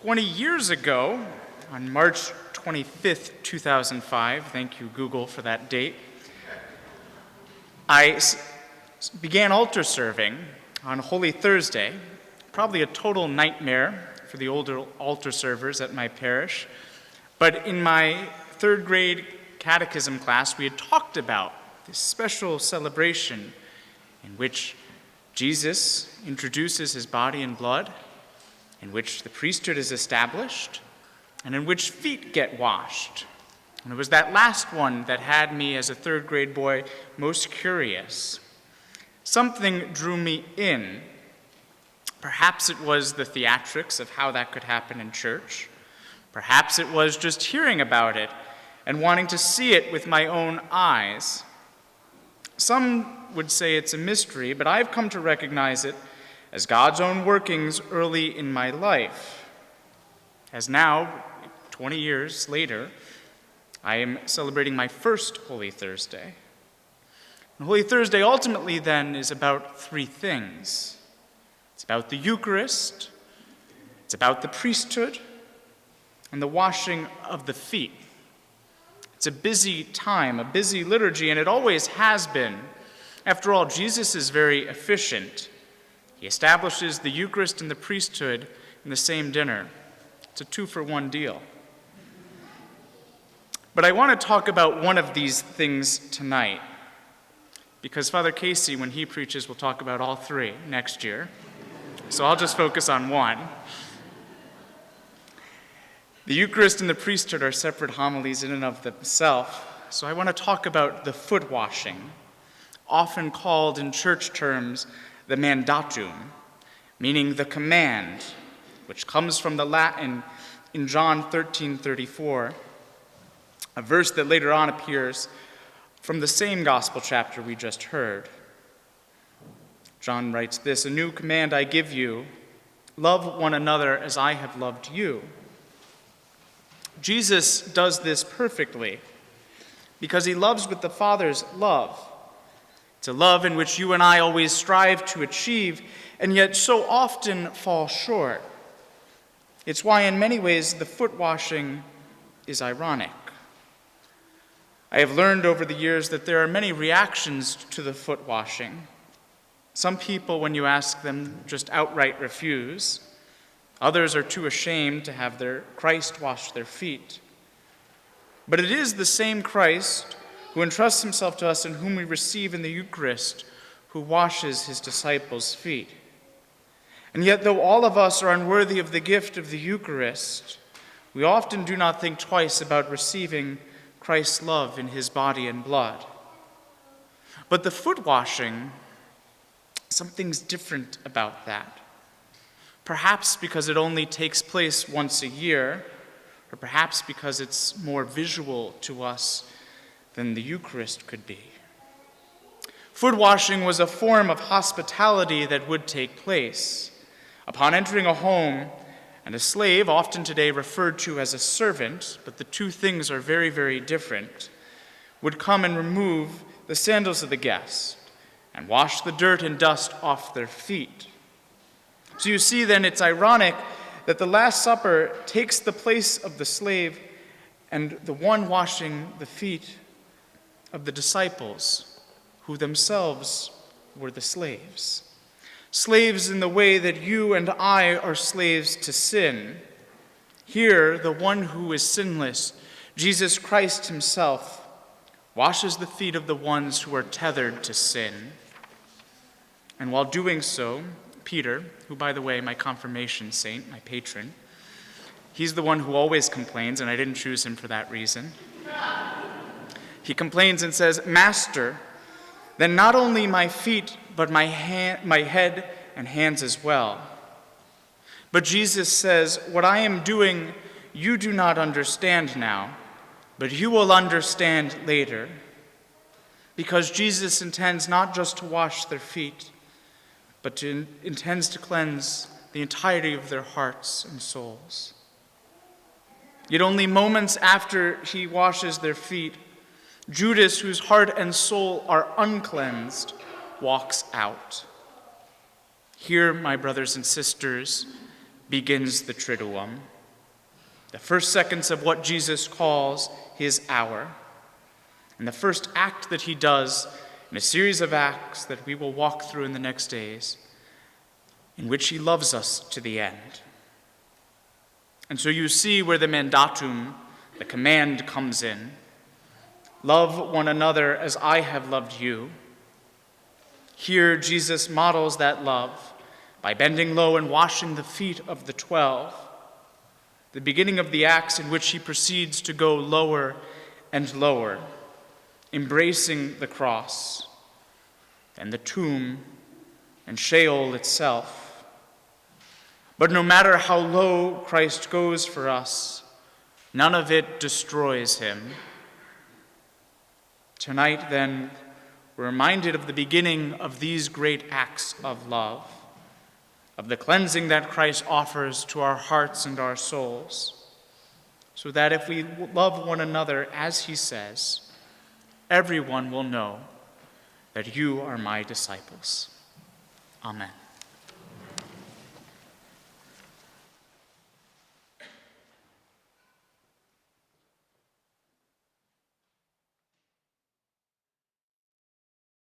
20 years ago, on March 25th, 2005, thank you, Google, for that date, I began altar serving on Holy Thursday, probably a total nightmare for the older altar servers at my parish. But in my third grade catechism class, we had talked about this special celebration in which Jesus introduces his body and blood, in which the priesthood is established, and in which feet get washed. And it was that last one that had me, as a third grade boy, most curious. Something drew me in. Perhaps it was the theatrics of how that could happen in church. Perhaps it was just hearing about it and wanting to see it with my own eyes. Some would say it's a mystery, but I've come to recognize it as God's own workings early in my life. As now, 20 years later, I am celebrating my first Holy Thursday. And Holy Thursday ultimately then is about three things. It's about the Eucharist, it's about the priesthood, and the washing of the feet. It's a busy time, a busy liturgy, and it always has been. After all, Jesus is very efficient. He establishes the Eucharist and the priesthood in the same dinner. It's a 2-for-1 deal. But I want to talk about one of these things tonight, because Father Casey, when he preaches, will talk about all three next year. So I'll just focus on one. The Eucharist and the priesthood are separate homilies in and of themselves, so I want to talk about the foot washing, often called in church terms the mandatum, meaning the command, which comes from the Latin in John 13:34, a verse that later on appears from the same gospel chapter we just heard. John writes this, "A new command I give you, love one another as I have loved you." Jesus does this perfectly because he loves with the Father's love. It's a love in which you and I always strive to achieve and yet so often fall short. It's why in many ways the foot washing is ironic. I have learned over the years that there are many reactions to the foot washing. Some people, when you ask them, just outright refuse. Others are too ashamed to have their Christ wash their feet. But it is the same Christ who entrusts himself to us and whom we receive in the Eucharist who washes his disciples' feet. And yet, though all of us are unworthy of the gift of the Eucharist, we often do not think twice about receiving Christ's love in his body and blood. But the foot washing, something's different about that. Perhaps because it only takes place once a year, or perhaps because it's more visual to us than the Eucharist could be. Foot washing was a form of hospitality that would take place. Upon entering a home, and a slave, often today referred to as a servant, but the two things are very, very different, would come and remove the sandals of the guest and wash the dirt and dust off their feet. So you see then it's ironic that the Last Supper takes the place of the slave and the one washing the feet of the disciples, who themselves were the slaves. Slaves in the way that you and I are slaves to sin. Here, the one who is sinless, Jesus Christ himself, washes the feet of the ones who are tethered to sin. And while doing so, Peter, who, by the way, my confirmation saint, my patron, he's the one who always complains, and I didn't choose him for that reason. He complains and says, "Master, then not only my feet, but my head and hands as well." But Jesus says, "What I am doing, you do not understand now, but you will understand later." Because Jesus intends not just to wash their feet, but intends to cleanse the entirety of their hearts and souls. Yet only moments after he washes their feet, Judas, whose heart and soul are uncleansed, walks out. Here, my brothers and sisters, begins the Triduum, the first seconds of what Jesus calls his hour, and the first act that he does in a series of acts that we will walk through in the next days, in which he loves us to the end. And so you see where the mandatum, the command, comes in. Love one another as I have loved you. Here Jesus models that love by bending low and washing the feet of the 12, the beginning of the acts in which he proceeds to go lower and lower, embracing the cross and the tomb and Sheol itself. But no matter how low Christ goes for us, none of it destroys him. Tonight, then, we're reminded of the beginning of these great acts of love, of the cleansing that Christ offers to our hearts and our souls, so that if we love one another as he says, everyone will know that you are my disciples. Amen.